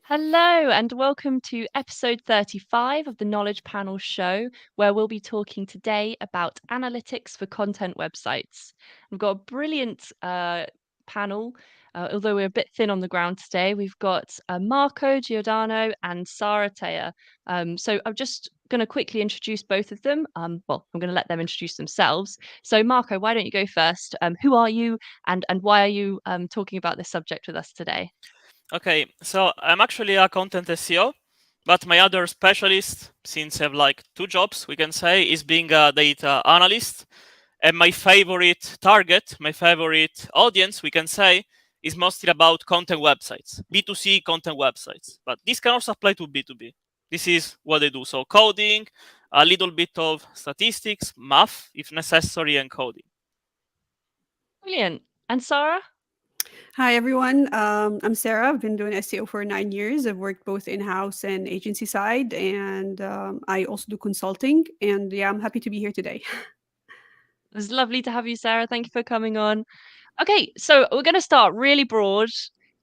Hello, and welcome to episode 35 of the Knowledge Panel show, where we'll be talking today about analytics for content websites. We've got a brilliant panel, although we're a bit thin on the ground today. We've got Marco Giordano and Sarah Taya. So I'm just going to quickly introduce both of them. I'm going to let them introduce themselves. So, Marco, why don't you go first? Who are you, and why are you talking about this subject with us today? Okay, so I'm actually a content SEO, but my other specialist, since I have like two jobs, we can say, is being a data analyst. And my favorite target, my favorite audience, we can say, is mostly about content websites, B2C content websites. But this can also apply to B2B. This is what I do. So coding, a little bit of statistics, math, if necessary, and coding. Brilliant. And Sarah? Hi, everyone. I'm Sarah. I've been doing SEO for 9 years. I've worked both in house and agency side, and I also do consulting. And yeah, I'm happy to be here today. It was lovely to have you, Sarah. Thank you for coming on. Okay, so we're going to start really broad,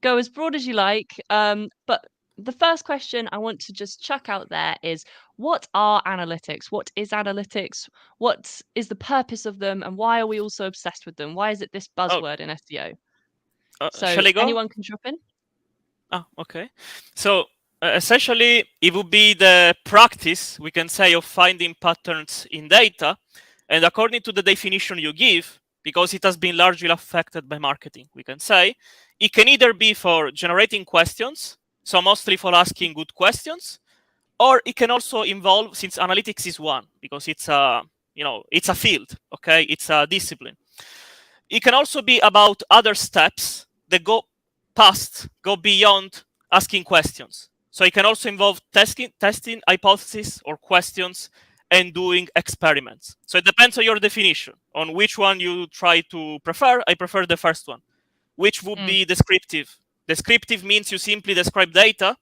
go as broad as you like. But the first question I want to just chuck out there is, what are analytics? What is analytics? What is the purpose of them? And why are we all so obsessed with them? Why is it this Oh, buzzword in SEO? So shall I go? anyone can drop in? Okay. So essentially, it would be the practice, we can say, of finding patterns in data. And according to the definition you give, because it has been largely affected by marketing, we can say, it can either be for generating questions, so mostly for asking good questions, or it can also involve, since analytics is one, because it's a it's a field, okay, it's a discipline. It can also be about other steps that go beyond asking questions. So it can also involve testing hypotheses or questions and doing experiments. So it depends on your definition, on which one you try to prefer. I prefer the first one, which would Mm, be descriptive. Descriptive means you simply describe data,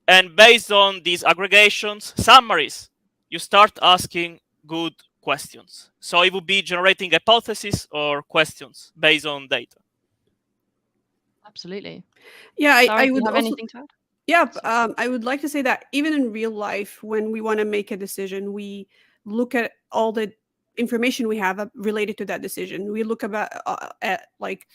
and based on these aggregations, summaries, you start asking good questions. So it would be generating hypotheses or questions based on data. absolutely. Yeah, Sarah, I do you would have also. anything to add? Yeah, Sorry. I would like to say that even in real life, when we want to make a decision, we look at all the information we have related to that decision. We look at like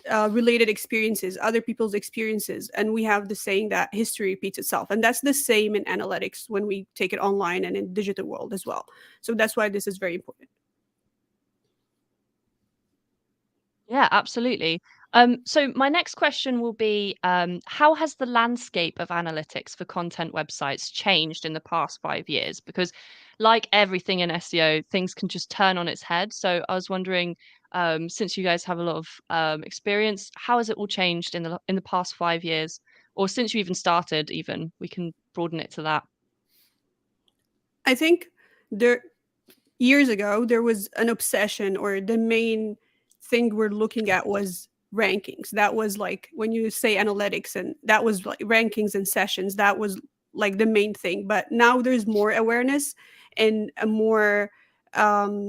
related experiences, other people's experiences, and we have the saying that history repeats itself, and that's the same in analytics when we take it online and in digital world as well. So that's why this is very important. Yeah, absolutely. So my next question will be, how has the landscape of analytics for content websites changed in the past 5 years? Because like everything in SEO, things can just turn on its head. So I was wondering, since you guys have a lot of experience, how has it all changed in the past 5 years? Or since you even started, even we can broaden it to that. I think there years ago there was an obsession, or the main thing we're looking at was rankings. That was like when you say analytics, and that was like rankings and sessions, that was like the main thing. But now there's more awareness and a more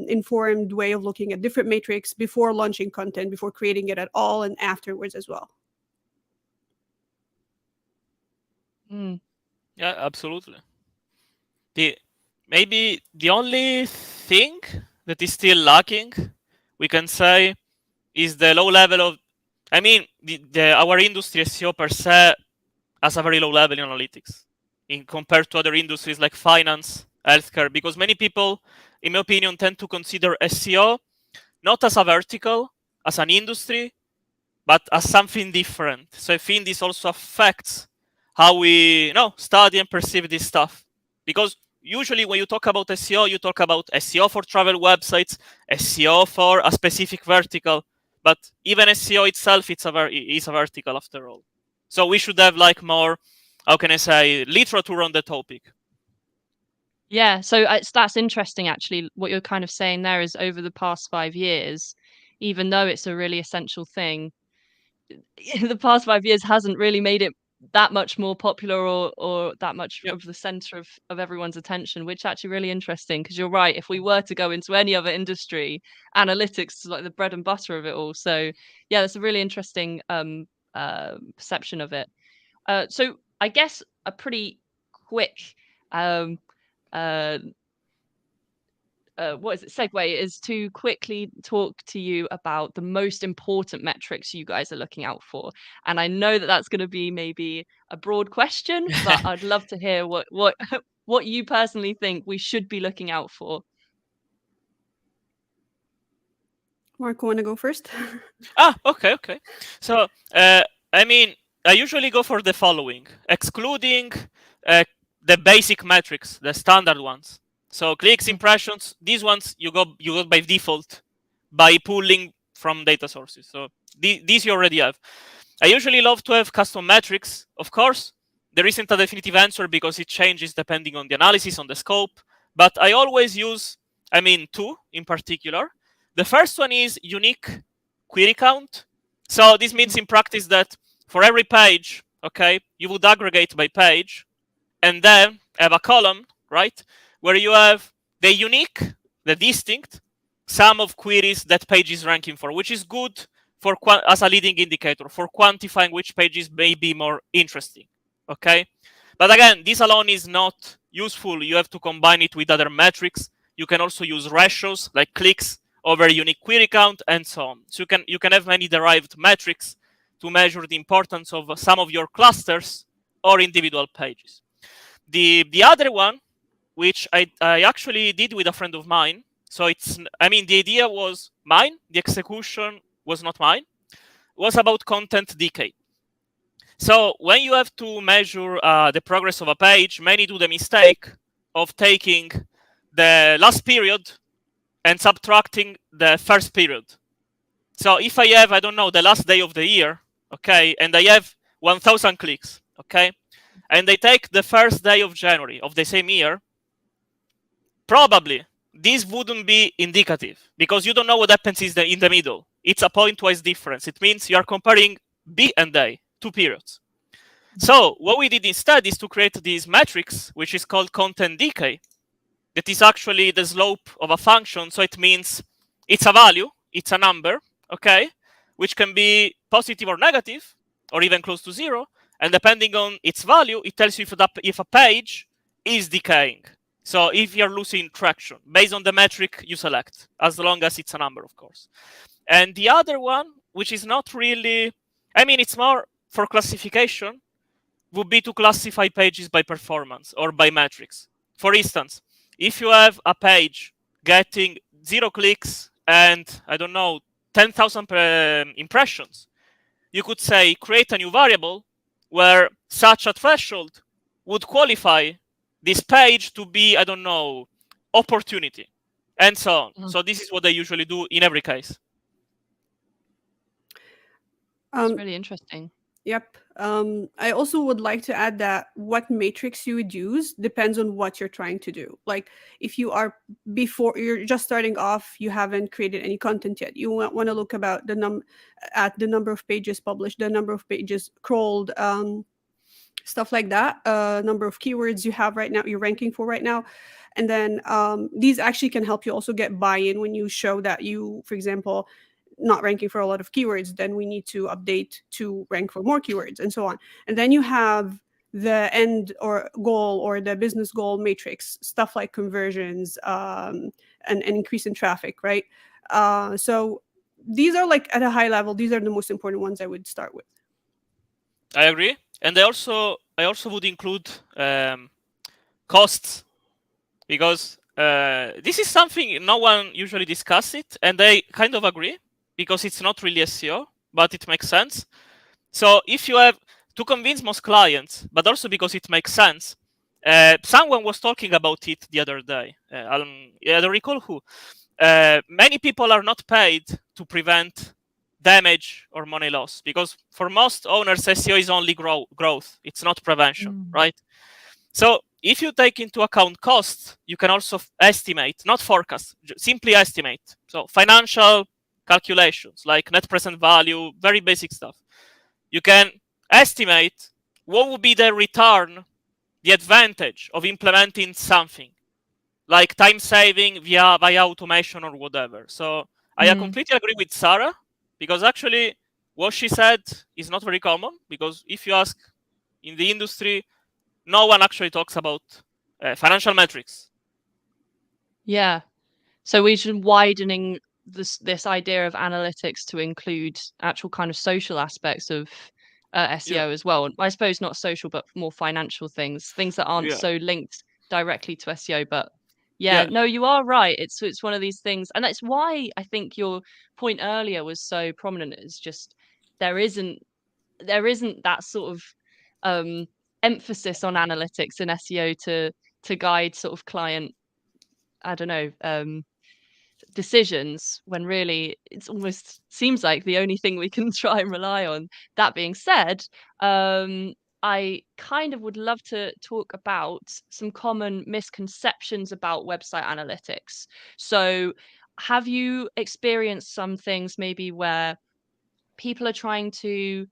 informed way of looking at different metrics before launching content, before creating it at all, and afterwards as well. Mm, Yeah, absolutely. The maybe the only thing that is still lacking, we can say, is the low level of. I mean, our industry SEO per se has a very low level in analytics, in compared to other industries like finance, healthcare, because many people, in my opinion, tend to consider SEO not as a vertical, as an industry, but as something different. So I think this also affects how we study and perceive this stuff. Because usually when you talk about SEO, you talk about SEO for travel websites, SEO for a specific vertical. But even SEO itself, is a vertical after all. So we should have like more, how can I say, literature on the topic. yeah, so that's interesting actually. What you're kind of saying there is over the past 5 years, even though it's a really essential thing, the past 5 years hasn't really made it that much more popular or that much Yep. of the center of everyone's attention, which is actually really interesting because you're right. If we were to go into any other industry, analytics is like the bread and butter of it all. So yeah, that's a really interesting perception of it. So I guess a pretty quick um, uh, what is it, segue is to quickly talk to you about the most important metrics you guys are looking out for. And I know that that's going to be maybe a broad question, but I'd love to hear what what you personally think we should be looking out for. Marco, want to go first? Okay. So, I mean, I usually go for the following, excluding the basic metrics, the standard ones. So clicks, impressions, these ones you go by default by pulling from data sources. So these you already have. I usually love to have custom metrics. Of course, there isn't a definitive answer because it changes depending on the analysis, on the scope. But I always use, two in particular. The first one is unique query count. So this means in practice that for every page, okay, you would aggregate by page and then have a column, right, where you have the unique, the distinct sum of queries that page is ranking for, which is good for as a leading indicator for quantifying which pages may be more interesting, okay? But again, this alone is not useful. You have to combine it with other metrics. You can also use ratios like clicks over unique query count and so on. So you can have many derived metrics to measure the importance of some of your clusters or individual pages. The other one, which I actually did with a friend of mine. So the idea was mine. The execution was not mine. It was about content decay. So when you have to measure the progress of a page, many do the mistake of taking the last period and subtracting the first period. So if I have, I don't know, the last day of the year, okay, and I have 1,000 clicks, okay, and they take the first day of January of the same year, probably this wouldn't be indicative because you don't know what happens in the middle. It's a point-wise difference. It means you are comparing B and A, 2 periods. So what we did instead is to create these metrics, which is called content decay. That is actually the slope of a function. So it means it's a value, it's a number, okay, which can be positive or negative, or even close to 0. And depending on its value, it tells you if a page is decaying. So if you're losing traction, based on the metric you select, as long as it's a number, of course. And the other one, which is not really, it's more for classification, would be to classify pages by performance or by metrics. For instance, if you have a page getting 0 clicks and, 10,000 impressions, you could say create a new variable where such a threshold would qualify this page to be, opportunity, and so on. So this is what I usually do in every case. It's really interesting. Yep. I also would like to add that what matrix you would use depends on what you're trying to do. Like if you are you're just starting off, you haven't created any content yet. You want to look about at the number of pages published, the number of pages crawled, stuff like that. Number of keywords you have right now, you're ranking for right now. And then these actually can help you also get buy-in when you show that you, for example, not ranking for a lot of keywords, then we need to update to rank for more keywords and so on. And then you have the end or goal or the business goal matrix, stuff like conversions and increase in traffic, right? So these are like at a high level, these are the most important ones I would start with. I agree. And I also would include costs, because this is something no one usually discusses it, and I kind of agree because it's not really SEO, but it makes sense. So if you have to convince most clients, but also because it makes sense, someone was talking about it the other day. I don't recall who. Many people are not paid to prevent damage or money loss, because for most owners, SEO is only growth. It's not prevention, right? So if you take into account costs, you can also estimate, not forecast, simply estimate. So financial calculations like net present value, very basic stuff. You can estimate what would be the return, the advantage of implementing something like time saving via automation or whatever. So I completely agree with Sarah, because actually what she said is not very common, because if you ask in the industry, no one actually talks about financial metrics. Yeah. So we should widening this idea of analytics to include actual kind of social aspects of Yeah, SEO as well. I suppose not social, but more financial things that aren't yeah, so linked directly to SEO. But yeah, yeah, no, you are right. It's one of these things, and that's why I think your point earlier was so prominent. It's just there isn't that sort of emphasis on analytics in SEO to guide sort of client, I don't know, decisions, when really it's almost seems like the only thing we can try and rely on. That being said, I kind of would love to talk about some common misconceptions about website analytics. So, have you experienced some things maybe where people are trying to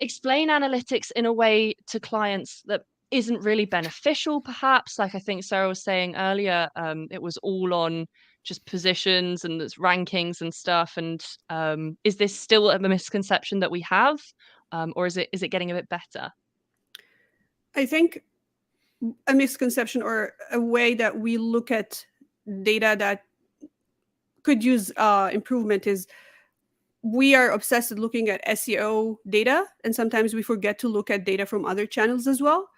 explain analytics in a way to clients that isn't really beneficial, perhaps? Like I think Sarah was saying earlier, it was all on just positions and there's rankings and stuff. And is this still a misconception that we have, or is it getting a bit better? I think a misconception or a way that we look at data that could use improvement is we are obsessed with looking at SEO data, and sometimes we forget to look at data from other channels as well.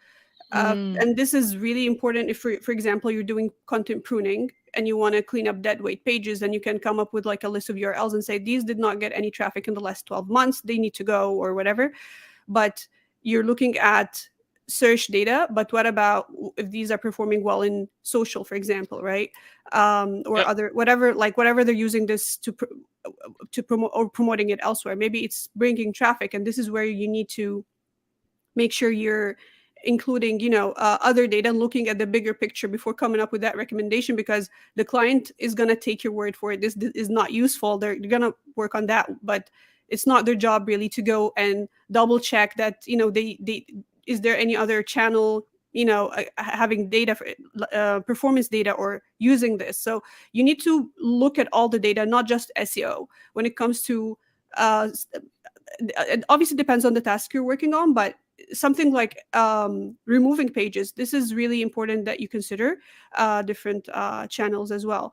Mm, And this is really important if, for example, you're doing content pruning and you want to clean up dead weight pages, and you can come up with like a list of URLs and say, these did not get any traffic in the last 12 months, they need to go, or whatever. But you're looking at search data, but what about if these are performing well in social, for example, right? Or yeah, other, whatever they're using this to promote, or promoting it elsewhere. Maybe it's bringing traffic, and this is where you need to make sure you're including other data and looking at the bigger picture before coming up with that recommendation, because the client is going to take your word for it. This is not useful. They're going to work on that, but it's not their job really to go and double check that they is there any other channel having data for performance data or using this. So you need to look at all the data, not just SEO, when it comes to it obviously depends on the task you're working on, but something like removing pages, this is really important that you consider different channels as well.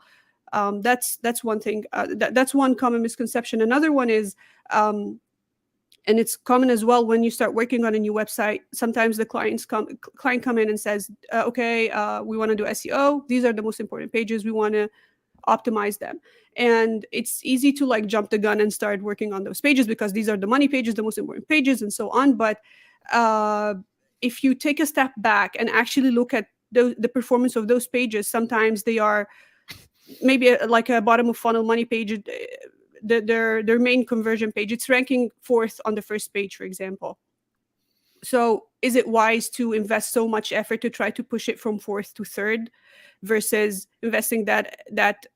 That's one thing. That's one common misconception. Another one is and it's common as well when you start working on a new website. Sometimes the client come in and says, okay, we want to do SEO, these are the most important pages, we want to optimize them. And it's easy to like jump the gun and start working on those pages because these are the money pages, the most important pages, and so on. But if you take a step back and actually look at the performance of those pages, sometimes they are maybe like a bottom of funnel money page, their main conversion page, it's ranking fourth on the first page, for example. So is it wise to invest so much effort to try to push it from fourth to third versus investing that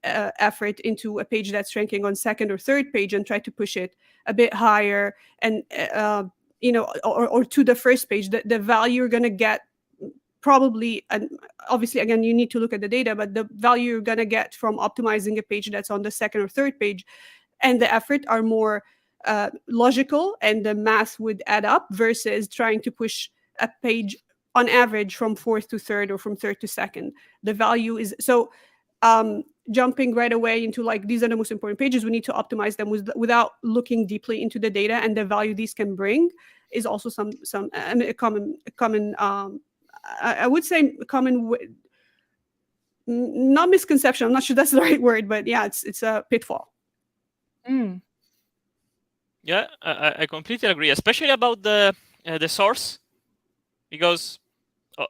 effort into a page that's ranking on second or third page and try to push it a bit higher and or to the first page? The value you're going to get probably, and obviously again you need to look at the data, but the value you're going to get from optimizing a page that's on the second or third page and the effort are more logical, and the math would add up versus trying to push a page on average from fourth to third or from third to second. The value is so jumping right away into like these are the most important pages, we need to optimize them without looking deeply into the data and the value these can bring is also some a common I would say common not misconception, I'm not sure that's the right word, but yeah, it's a pitfall. mm, yeah. I completely agree, especially about the source, because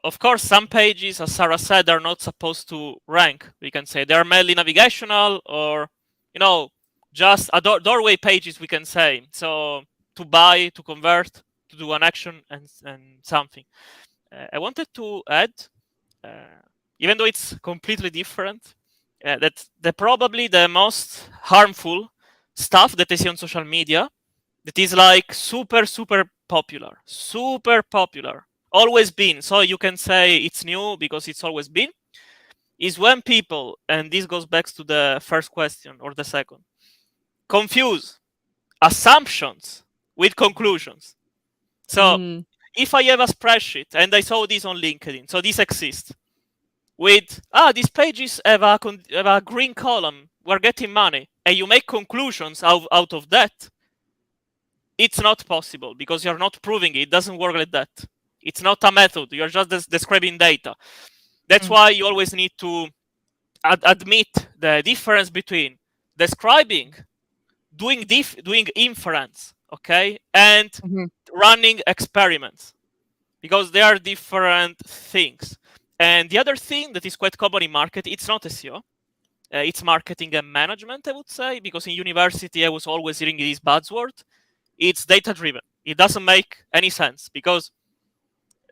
of course some pages, as Sarah said, are not supposed to rank. We can say they are mainly navigational, or just a doorway pages, we can say. So to buy, to convert, to do an action and something. I wanted to add, even though it's completely different, that probably the most harmful stuff that I see on social media, that is like super popular, always been. So you can say it's new because it's always been. Is when people, and this goes back to the first question or the second, confuse assumptions with conclusions. So mm, if I have a spreadsheet and I saw this on LinkedIn, so this exists, with these pages have a green column, we're getting money, and you make conclusions out of that, it's not possible because you're not proving it. It doesn't work like that. It's not a method. You're just describing data. That's why you always need to admit the difference between describing, doing inference, okay, and running experiments, because they are different things. And the other thing that is quite common in market, it's not SEO. It's marketing and management, I would say, because in university I was always hearing this buzzword. It's data-driven. It doesn't make any sense because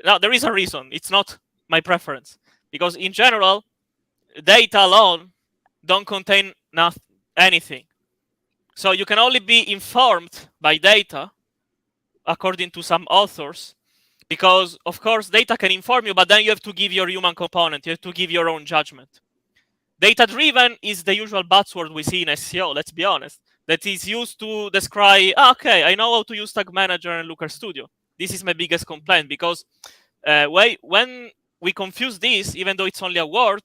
now there is a reason. It's not my preference, because in general, data alone don't contain anything. So you can only be informed by data, according to some authors, because of course data can inform you, but then you have to give your human component. You have to give your own judgment. Data-driven is the usual buzzword we see in SEO, let's be honest, that is used to describe, okay, I know how to use Tag Manager and Looker Studio. This is my biggest complaint, because when we confuse this, even though it's only a word,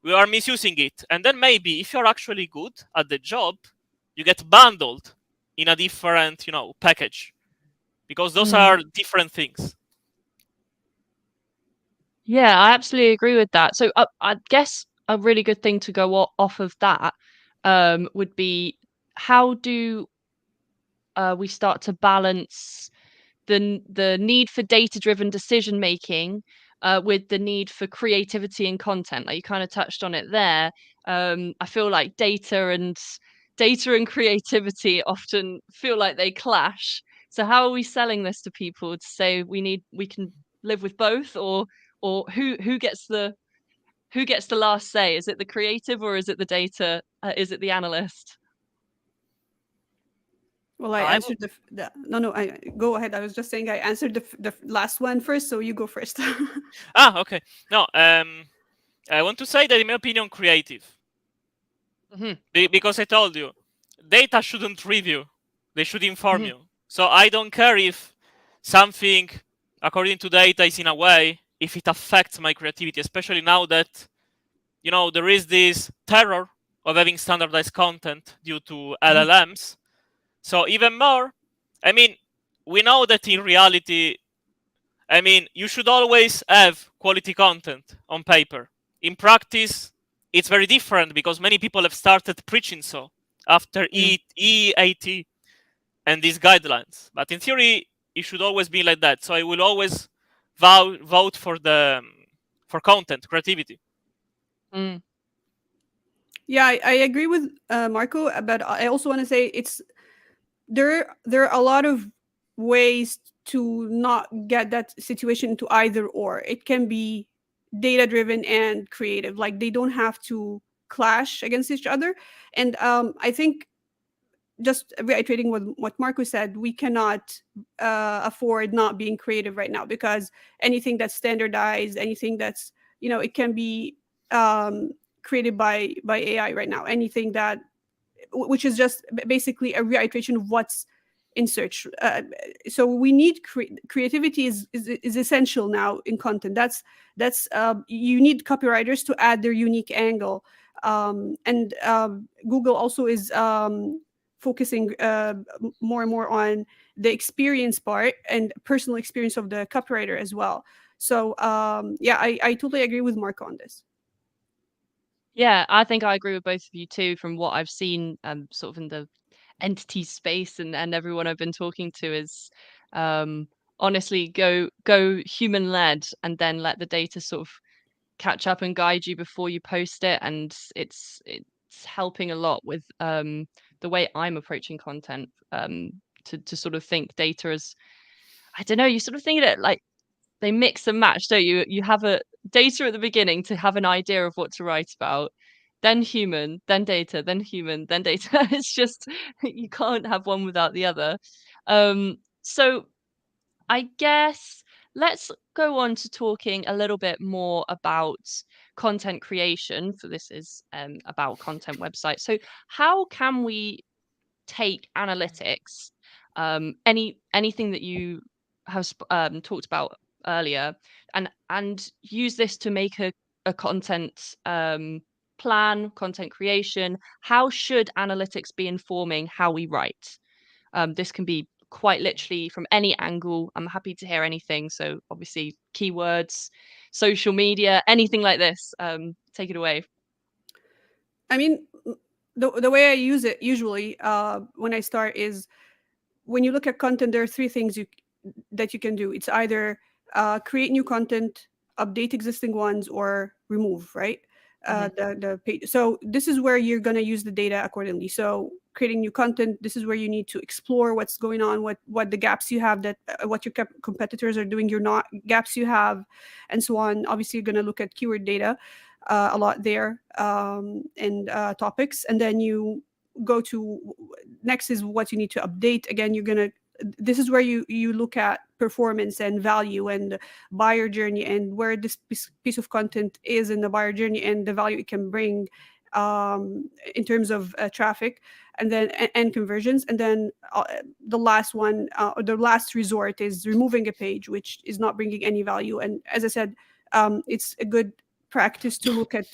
we are misusing it. And then maybe if you're actually good at the job, you get bundled in a different, package, because those are different things. Yeah, I absolutely agree with that. So I guess a really good thing to go off of that would be, how do we start to balance the need for data-driven decision making with the need for creativity and content? Like you kind of touched on it there. I feel like data and creativity often feel like they clash. So how are we selling this to people to say we can live with both, or who gets the last say? Is it the creative, or is it the data? Is it the analyst? Well, I answered no. I go ahead. I was just saying I answered the last one first, so you go first. Okay. No, I want to say that in my opinion, creative, because I told you, data shouldn't review; they should inform you. So I don't care if something, according to data, is in a way, if it affects my creativity, especially now that there is this terror of having standardized content due to LLMs. So even more, I mean, we know that in reality, you should always have quality content on paper. In practice, it's very different, because many people have started preaching so after EAT and these guidelines. But in theory, it should always be like that. So I will always vote for content, creativity. Yeah, I agree with Marco, but I also want to say there are a lot of ways to not get that situation to either or. It can be data driven and creative. Like they don't have to clash against each other. And I think, just reiterating what Marco said, we cannot afford not being creative right now, because anything that's standardized, anything that's it can be created by AI right now. Anything that, which is just basically a reiteration of what's in search. So we need creativity is essential now in content. That's you need copywriters to add their unique angle. And Google also is focusing more and more on the experience part and personal experience of the copywriter as well. So yeah, I totally agree with Marco on this. Yeah, I think I agree with both of you too, from what I've seen sort of in the entity space, and everyone I've been talking to is honestly go human led, and then let the data sort of catch up and guide you before you post it. And it's helping a lot with the way I'm approaching content, to sort of think data as, I don't know, you sort of think of it like they mix and match, don't you? You have a data at the beginning to have an idea of what to write about, then human, then data, then human, then data. It's just, you can't have one without the other. So I guess let's go on to talking a little bit more about content creation, for this is about content websites. So how can we take analytics, anything that you talked about earlier, and use this to make a content plan, content creation. How should analytics be informing how we write? This can be quite literally from any angle. I'm happy to hear anything. So obviously keywords, social media, anything like this. Take it away. I mean, the way I use it usually when I start is, when you look at content, there are three things that you can do. It's either create new content, update existing ones, or remove, right? The page. So this is where you're going to use the data accordingly. So creating new content, this is where you need to explore what's going on, what the gaps you have, that what your competitors are doing, your not gaps you have, and so on. Obviously, you're going to look at keyword data a lot there, and topics, and then you go to next is what you need to update. Again, this is where you look at performance and value and buyer journey, and where this piece of content is in the buyer journey and the value it can bring in terms of traffic, and then and conversions. And then the last one, or the last resort, is removing a page which is not bringing any value. And as I said, it's a good practice to look at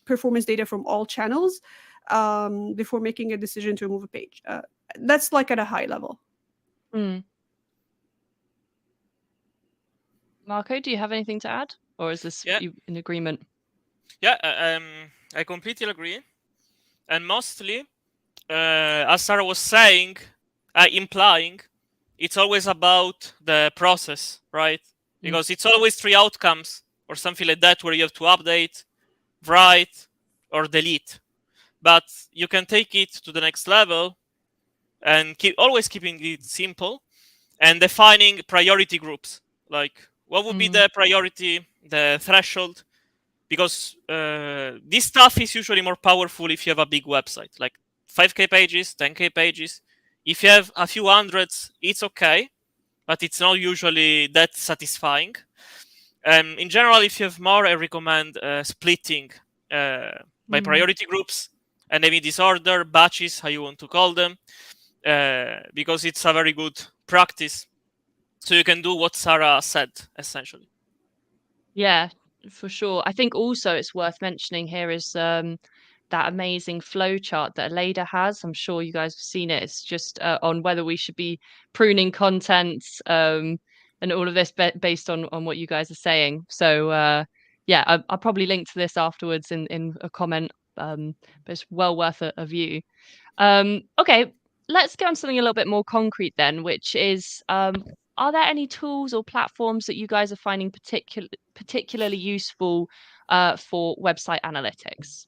performance data from all channels before making a decision to remove a page. That's like at a high level. Marco, do you have anything to add, or is this you in agreement? Yeah, I completely agree. And mostly, as Sarah was saying, implying, it's always about the process, right? Because it's always three outcomes or something like that, where you have to update, write, or delete. But you can take it to the next level and always keeping it simple and defining priority groups. Like, what would be the priority, the threshold? Because this stuff is usually more powerful if you have a big website, like 5K pages, 10K pages. If you have a few hundreds, it's okay, but it's not usually that satisfying. In general, if you have more, I recommend splitting by priority groups and maybe disorder, batches, how you want to call them, because it's a very good practice. So you can do what Sarah said, essentially. Yeah, for sure. I think also it's worth mentioning here is that amazing flow chart that Aleda has. I'm sure you guys have seen it. It's just on whether we should be pruning content and all of this based on what you guys are saying. So yeah, I'll probably link to this afterwards in a comment, but it's well worth a view. Okay, let's get on something a little bit more concrete then, which is are there any tools or platforms that you guys are finding particularly useful for website analytics?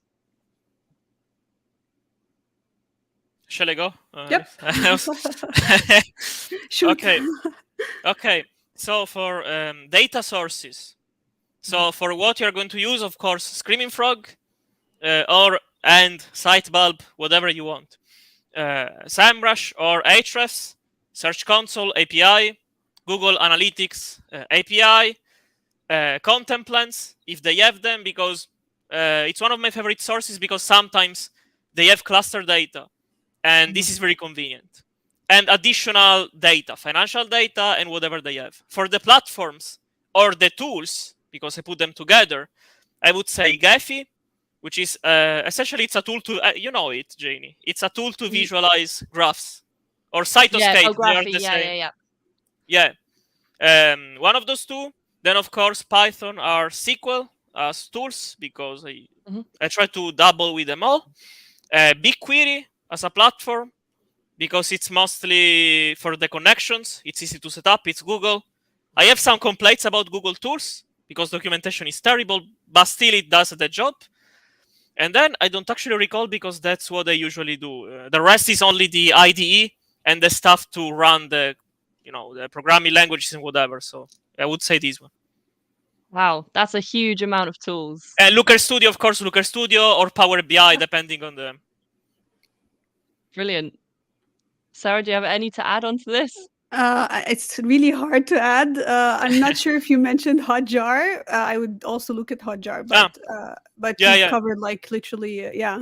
Shall I go? Yep. Shoot. Okay. So for data sources, so for what you're going to use, of course, Screaming Frog and Sitebulb, whatever you want. SEMrush or Ahrefs, Search Console API, Google Analytics API, content plans, if they have them, because it's one of my favorite sources, because sometimes they have cluster data, and this is very convenient. And additional data, financial data, and whatever they have. For the platforms or the tools, because I put them together, I would say Gephi, which is essentially it's a tool to, you know it, Janie. It's a tool to visualize graphs, or Cytoscape. Yeah, they are the same. Yeah. One of those two. Then, of course, Python or SQL as tools, because I try to double with them all. BigQuery as a platform, because it's mostly for the connections. It's easy to set up. It's Google. I have some complaints about Google tools, because documentation is terrible, but still it does the job. And then I don't actually recall, because that's what I usually do. The rest is only the IDE and the stuff to run the programming languages and whatever. So I would say this one. Wow, that's a huge amount of tools. And Looker Studio, of course, Looker Studio or Power BI, depending on the... Brilliant. Sarah, do you have any to add on to this? It's really hard to add. I'm not sure if you mentioned Hotjar. I would also look at Hotjar, but you covered like literally, yeah.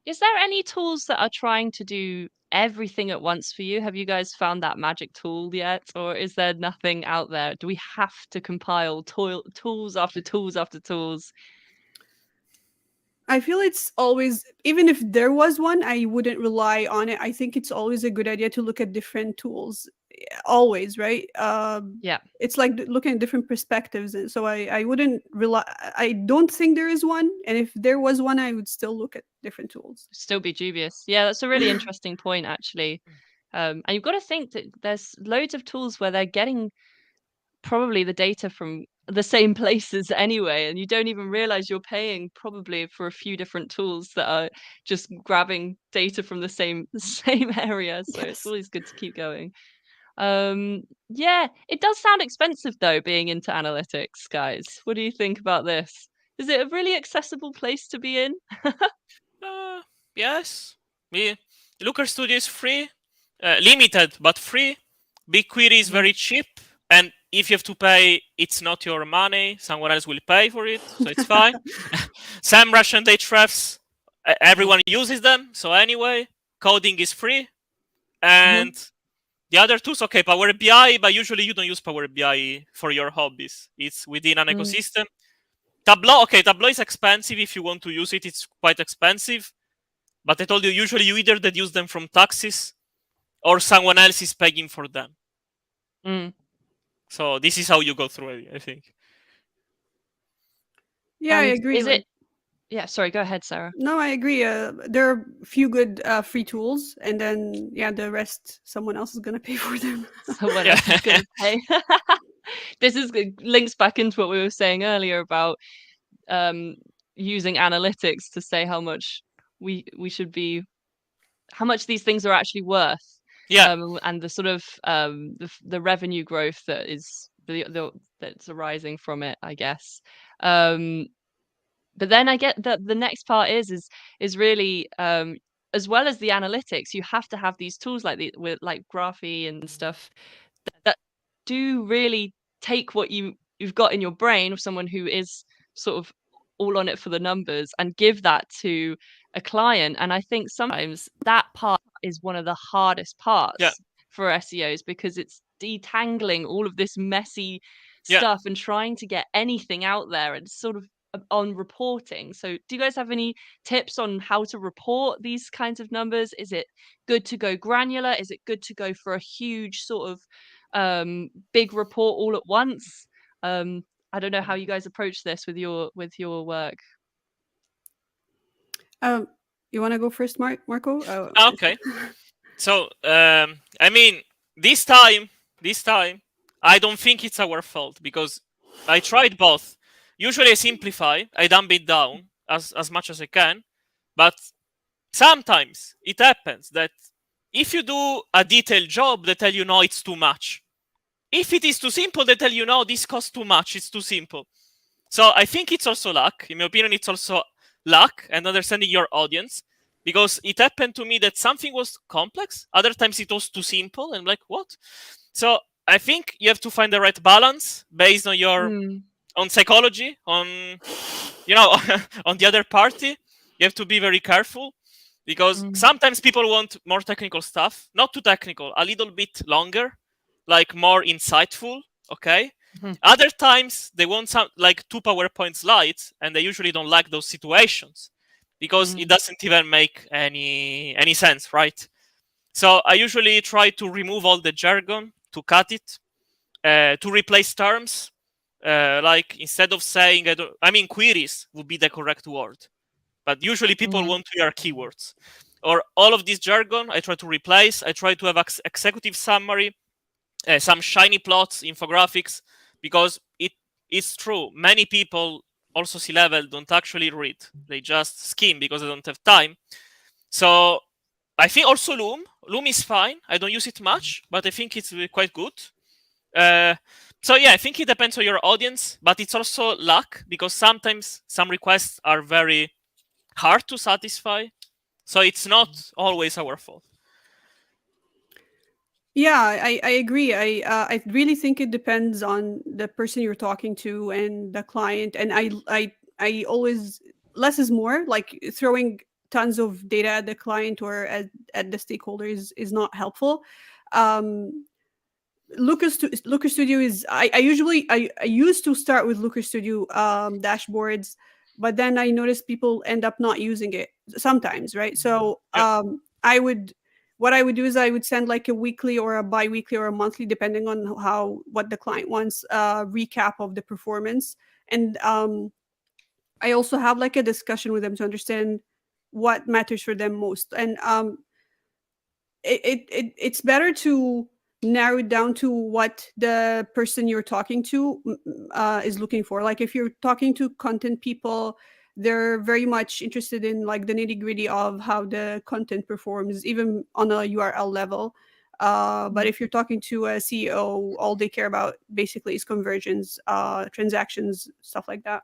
Is there any tools that are trying to do everything at once for you? Have you guys found that magic tool yet, or is there nothing out there? Do we have to compile tools after tools after tools? I feel it's always, even if there was one, I wouldn't rely on it. I think it's always a good idea to look at different tools, always, right? Yeah, It's like looking at different perspectives. And so I wouldn't rely, I don't think there is one. And if there was one, I would still look at different tools. still be dubious. Yeah, that's a really interesting point, actually. And you've got to think that there's loads of tools where they're getting probably the data from the same places anyway, and you don't even realize you're paying probably for a few different tools that are just grabbing data from the same the same area. So it's Yes. always good to keep going. Yeah, it does sound expensive though, being into analytics, guys. What do you think about this? Is it a really accessible place to be in? Yes. Looker Studio is free, limited but free. BigQuery is Mhm. very cheap, and if you have to pay, it's not your money. Someone else will pay for it, so it's fine. SEMrush and Ahrefs, everyone uses them, so anyway, coding is free. And the other tools, okay, Power BI, but usually you don't use Power BI for your hobbies. It's within an Mm. ecosystem. Tableau, okay, Tableau is expensive. If you want to use it, it's quite expensive. But I told you, usually you either deduce them from taxes or someone else is paying for them. Mm. So this is how you go through it, I think. Yeah, I And agree. is it? Like, Yeah, sorry. Go ahead, Sarah. no, I agree. There are a few good free tools, and then yeah, the rest someone else is gonna pay for them. Someone Yeah. else is going to pay. This is links back into what we were saying earlier about um, using analytics to say how much we should be, how much these things are actually worth, Yeah. and the sort of the revenue growth that is that's arising from it, I guess. Um, but then I get that the next part is really as well as the analytics, you have to have these tools like the with like Graphy and stuff that do really take what you've got in your brain of someone who is sort of all on it for the numbers and give that to a client. And I think sometimes that part is one of the hardest Yeah. parts for SEOs because it's detangling all of this messy Yeah. stuff and trying to get anything out there and sort of on reporting. So do you guys have any tips on how to report these kinds of numbers? Is it good to go granular? Is it good to go for a huge sort of big report all at once? I don't know how you guys approach this with your work. You want to go first, Marco? Okay. So I mean, this time, I don't think it's our fault because I tried both. Usually I simplify, I dumb it down as much as I can, but sometimes it happens that if you do a detailed job, they tell you no, it's too much. If it is too simple, they tell you no, this costs too much, it's too simple. So I think it's also luck. In my opinion, it's also luck and understanding your audience. Because it happened to me that something was complex, other times it was too simple, and I'm like, what? So I think you have to find the right balance based on your on psychology, on on the other party. You have to be very careful because sometimes people want more technical stuff, not too technical, a little bit longer, like more insightful. Okay. Other times they want some like 2 PowerPoint slides, and they usually don't like those situations because it doesn't even make any sense, right? So I usually try to remove all the jargon, to cut it, to replace terms. Like instead of saying I mean queries would be the correct word, but usually people want to hear keywords. Or all of this jargon I try to replace. I try to have executive summary, some shiny plots, infographics, because it's true. Many people, also C-level, don't actually read. They just skim because they don't have time. So I think also Loom. Loom is fine. I don't use it much, but I think it's quite good. So yeah, I think it depends on your audience, but it's also luck because sometimes some requests are very hard to satisfy. So it's not always our fault. Yeah, I agree. I really think it depends on the person you're talking to and the client. And I always, less is more. Like throwing tons of data at the client or at the stakeholder is not helpful. um, Looker Studio is I used to start with Looker Studio dashboards, but then I noticed people end up not using it sometimes, right? So Yep. I would what I would do is I would send like a weekly or a bi-weekly or a monthly, depending on what the client wants, recap of the performance. And I also have like a discussion with them to understand what matters for them most. And it's better to narrow it down to what the person you're talking to is looking for. Like if you're talking to content people, they're very much interested in like the nitty gritty of how the content performs, even on a URL level. But if you're talking to a CEO, all they care about basically is conversions, transactions, stuff like that.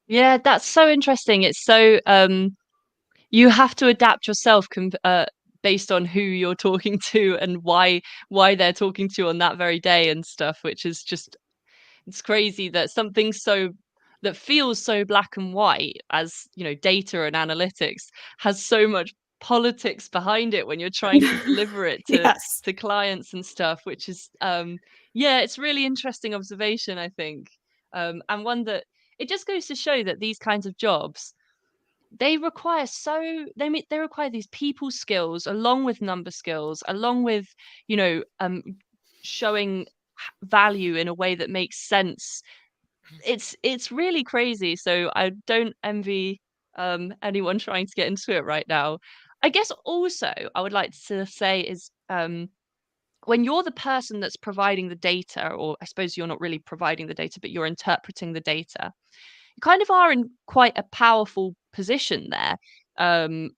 Yeah, that's so interesting. It's so you have to adapt yourself based on who you're talking to and why they're talking to you on that very day and stuff, which is just, it's crazy that something so that feels so black and white as, you know, data and analytics has so much politics behind it when you're trying to deliver it Yes. to clients and stuff, which is yeah, it's really interesting observation, I think. And one that, it just goes to show that these kinds of jobs, they require they require these people skills along with number skills, along with, you know, showing value in a way that makes sense. It's really crazy. So I don't envy anyone trying to get into it right now. I guess also I would like to say is when you're the person that's providing the data, or I suppose you're not really providing the data, but you're interpreting the data, you kind of are in quite a powerful position there,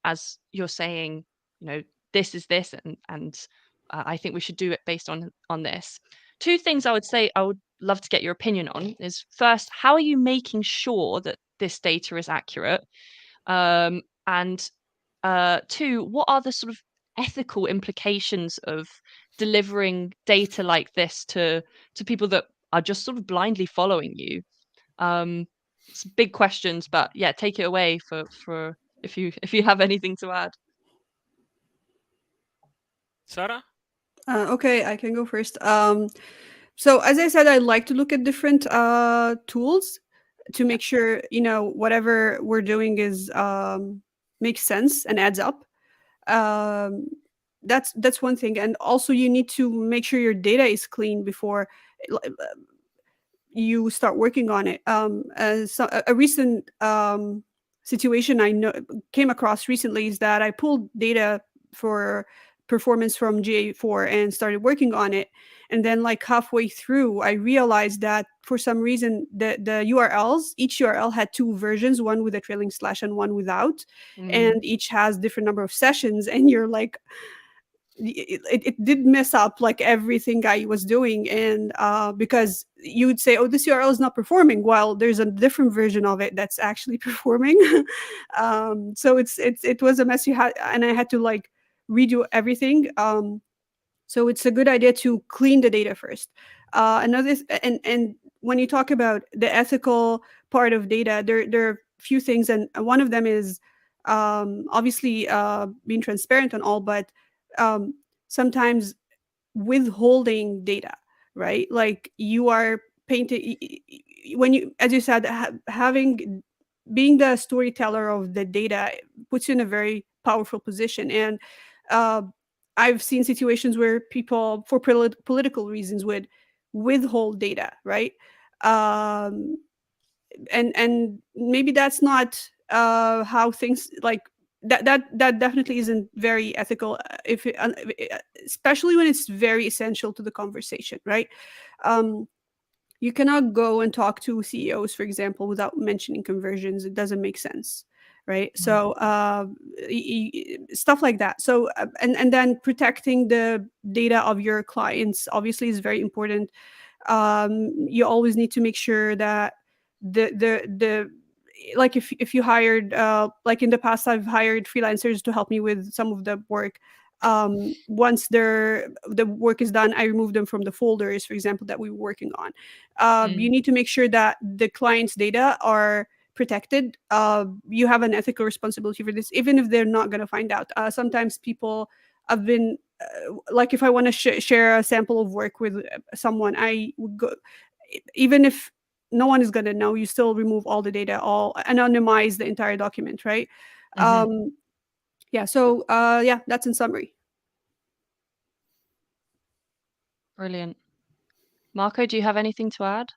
as you're saying, you know, this is this, and I think we should do it based on this. Two things I would say I would love to get your opinion on is, first, how are you making sure that this data is accurate? And two, what are the sort of ethical implications of delivering data like this to people that are just sort of blindly following you? Um, it's big questions, but yeah, take it away for if you have anything to add. Sarah? Okay, I can go first. So as I said, I like to look at different tools to make sure, you know, whatever we're doing is makes sense and adds up. Um, that's one thing, and also you need to make sure your data is clean before you start working on it. So a recent situation I know came across recently is that I pulled data for performance from GA4 and started working on it. And then, like halfway through, I realized that for some reason the URLs, each URL had two versions, one with a trailing slash and one without, Mm, and each has different number of sessions. And you're like, it did mess up like everything I was doing. And because you would say, oh, this URL is not performing, while there's a different version of it that's actually performing. So it was a mess. And I had to like redo everything. So it's a good idea to clean the data first. And when you talk about the ethical part of data, there are a few things, and one of them is obviously being transparent on all, but um, sometimes withholding data, right? Like you are painting when you, as you said, having being the storyteller of the data puts you in a very powerful position. And uh, I've seen situations where people, for political reasons, would withhold data, right? Um, and maybe that's not how things like that definitely isn't very ethical, especially when it's very essential to the conversation, right? um you cannot go and talk to CEOs, for example, without mentioning conversions. It doesn't make sense, right? So stuff like that. So and then protecting the data of your clients obviously is very important. You always need to make sure that the like if you hired like in the past I've hired freelancers to help me with some of the work. Once the work is done, I remove them from the folders, for example, that we were working on. You mm, need to make sure that the client's data are protected. You have an ethical responsibility for this, even if they're not going to find out. Sometimes people have been like, if I want to share a sample of work with someone, I would go, even if no one is going to know, you still remove all the data, all anonymize the entire document, right? Mhm. Yeah, so yeah, that's in summary. Brilliant. Marco, do you have anything to add?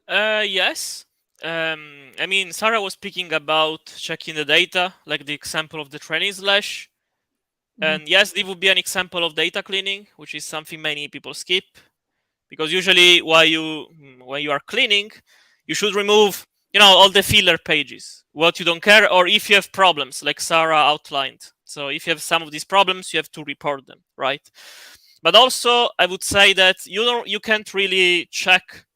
Yes. I mean, Sarah was speaking about checking the data, like the example of the training slash. Mhm. And yes, this would be an example of data cleaning, which is something many people skip. Because usually when you are cleaning, you should remove, all the filler pages, what you don't care, or if you have problems, like Sarah outlined. So if you have some of these problems, you have to report them, right? But also, I would say that you can't really check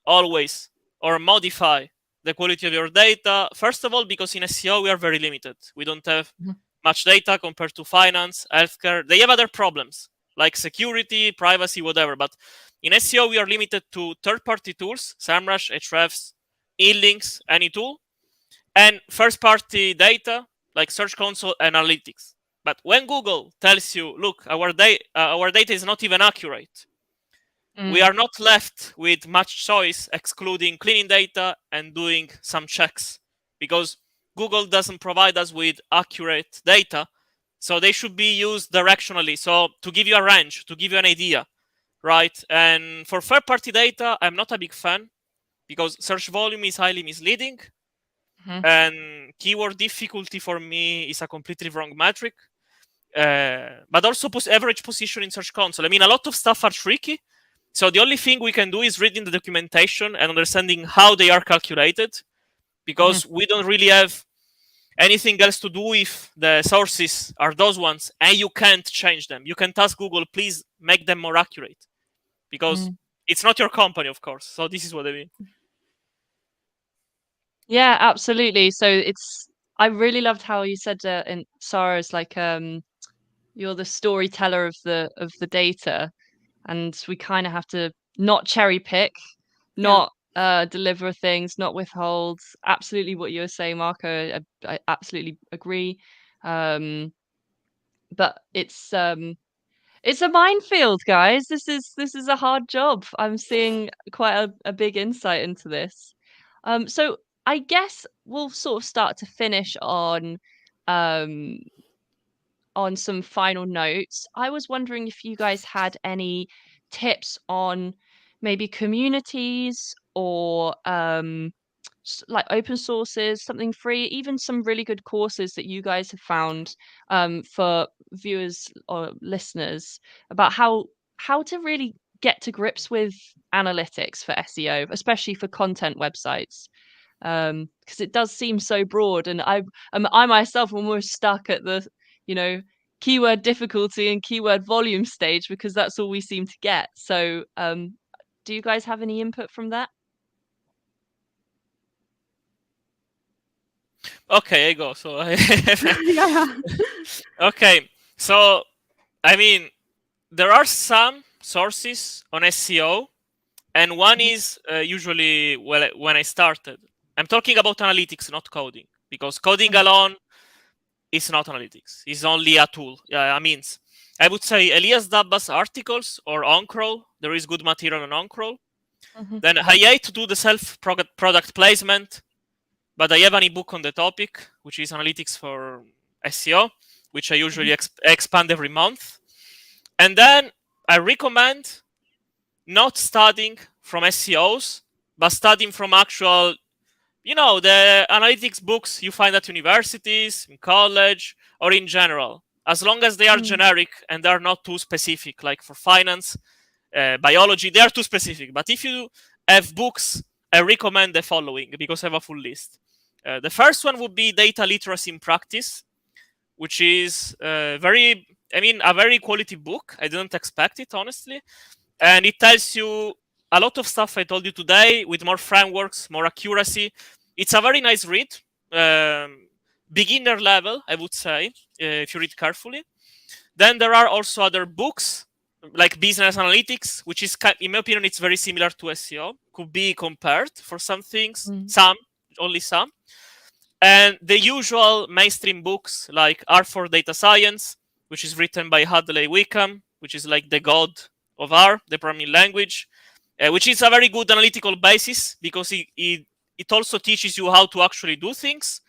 always or modify the quality of your data. First of all, because in SEO we are very limited. We don't have Mhm. much data compared to finance, healthcare. They have other problems like security, privacy, whatever. But in SEO we are limited to third-party tools, SEMrush, Ahrefs, inlinks, any tool, and first-party data like Search Console analytics. But when Google tells you, look, our data is not even accurate, we Mm. are not left with much choice excluding cleaning data and doing some checks, because Google doesn't provide us with accurate data, so they should be used directionally. So to give you a range, to give you an idea, right? And for third-party data, I'm not a big fan because search volume is highly misleading, Mhm. and keyword difficulty for me is a completely wrong metric. But also average position in Search Console. I mean, a lot of stuff are tricky. So the only thing we can do is reading the documentation and understanding how they are calculated, Mhm. because we don't really have anything else to do if the sources are those ones and you can't change them. You can ask Google, please make them more accurate, because Mm. it's not your company, of course. So this is what I mean. Yeah, absolutely. So I really loved how you said in Sarah's like you're the storyteller of the data, and we kind of have to not cherry pick, Yeah. not deliver things, not withhold. Absolutely what you were saying, Marco. I absolutely agree. Um, but it's a minefield, guys. This is a hard job. I'm seeing quite a big insight into this. So I guess we'll sort of start to finish um on some final notes. I was wondering if you guys had any tips on maybe communities or like open sources, something free, even some really good courses that you guys have found for viewers or listeners about how to really get to grips with analytics for SEO, especially for content websites. Because it does seem so broad, and I myself am almost stuck at the, you know, keyword difficulty and keyword volume stage because that's all we seem to get. So, do you guys have any input from that? Okay, I go. So Yeah. okay, so I mean, there are some sources on SEO, and one Mhm, is usually when I started. I'm talking about analytics, not coding, because coding mhm, alone is not analytics. It's only a tool. Yeah, I mean, I would say Elias Dabba's articles or OnCrawl. There is good material on OnCrawl. mhm, Then I hate to do the self product placement, but I have an ebook on the topic, which is analytics for SEO, which I mhm, usually expand every month. And then I recommend not studying from SEOs, but studying from actual, the analytics books you find at universities, in college, or in general. As long as they are mm, generic and they are not too specific, like for finance, biology, they are too specific. But if you have books, I recommend the following because I have a full list. The first one would be Data Literacy in Practice, which is a very quality book. I didn't expect it, honestly. And it tells you a lot of stuff I told you today with more frameworks, more accuracy. It's a very nice read. Um, Beginner level, I would say, if you read carefully. Then there are also other books like Business Analytics, which is, in my opinion, it's very similar to SEO. Could be compared for some things, mm, some, only some. And the usual mainstream books like R for Data Science, which is written by Hadley Wickham, which is like the god of R, the programming language, which is a very good analytical basis because it also teaches you how to actually do things.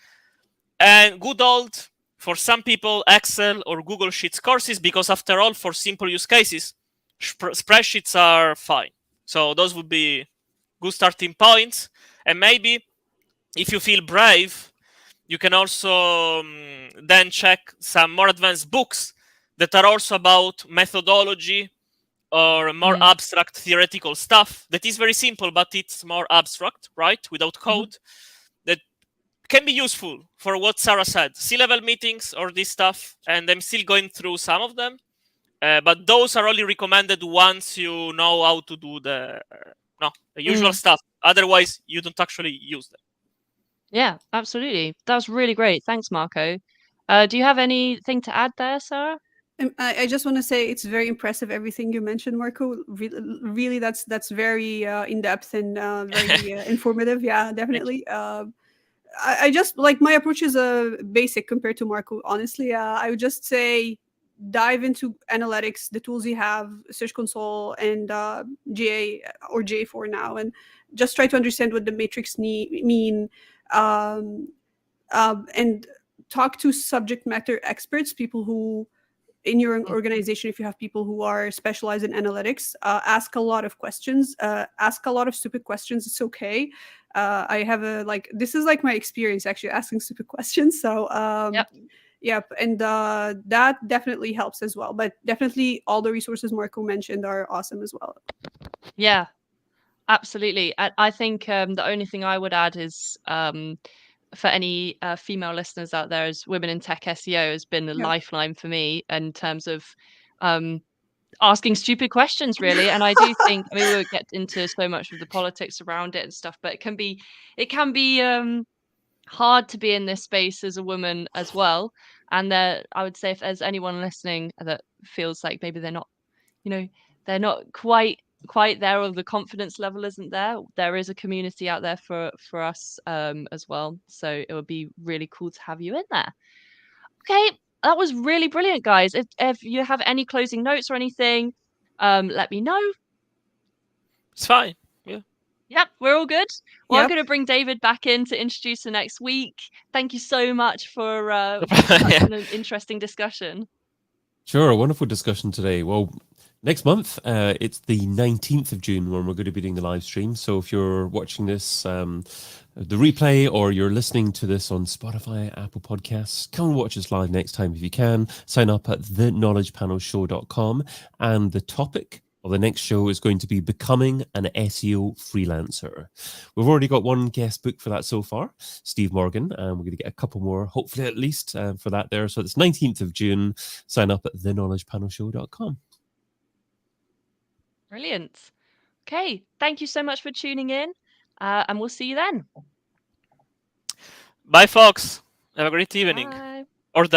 And good old, for some people, Excel or Google Sheets courses, because after all, for simple use cases, spreadsheets are fine. So those would be good starting points. And maybe if you feel brave, you can also then check some more advanced books that are also about methodology or more abstract theoretical stuff that is very simple, but it's more abstract, right? Without code, that can be useful for what Sarah said, C-level meetings or this stuff. And I'm still going through some of them. But those are only recommended once you know how to do the usual stuff. Otherwise, you don't actually use them. Yeah, absolutely. That was really great. Thanks, Marco. Do you have anything to add there, Sarah? I just want to say it's very impressive everything you mentioned, Marco. Really, that's very in depth and very informative. Yeah, definitely. I just like my approach is basic compared to Marco. Honestly, I would just say dive into analytics, the tools you have, Search Console and GA or GA4 now, and just try to understand what the metrics mean, and talk to subject matter experts, people who in your organization, if you have people who are specialized in analytics, ask a lot of questions, ask a lot of stupid questions. It's okay. I have this is like my experience actually asking stupid questions. So yep. And that definitely helps as well. But definitely all the resources Marco mentioned are awesome as well. Yeah, absolutely. I think the only thing I would add is for any female listeners out there, is Women in Tech SEO has been a lifeline for me in terms of asking stupid questions, really. And I do think, I mean, we won't get into so much of the politics around it and stuff, but it can be hard to be in this space as a woman as well. And I would say if there's anyone listening that feels like maybe they're not, they're not quite there, or the confidence level isn't there, there is a community out there for us as well. So it would be really cool to have you in there. Okay, that was really brilliant, guys. If you have any closing notes or anything, let me know. It's fine. Yeah. Yep, we're all good. Well, Yep. I'm going to bring David back in to introduce the next week. Thank you so much for such an interesting discussion. Sure, a wonderful discussion today. Well, next month, it's the 19th of June when we're going to be doing the live stream. So if you're watching this, the replay, or you're listening to this on Spotify, Apple Podcasts, come and watch us live next time if you can. Sign up at theknowledgepanelshow.com. And the topic of the next show is going to be becoming an SEO freelancer. We've already got one guest booked for that so far, Steve Morgan, and we're going to get a couple more, hopefully at least, for that there. So it's 19th of June. Sign up at theknowledgepanelshow.com. Brilliant. Okay, thank you so much for tuning in, and we'll see you then. Bye, folks. Have a great evening. Bye. Or day.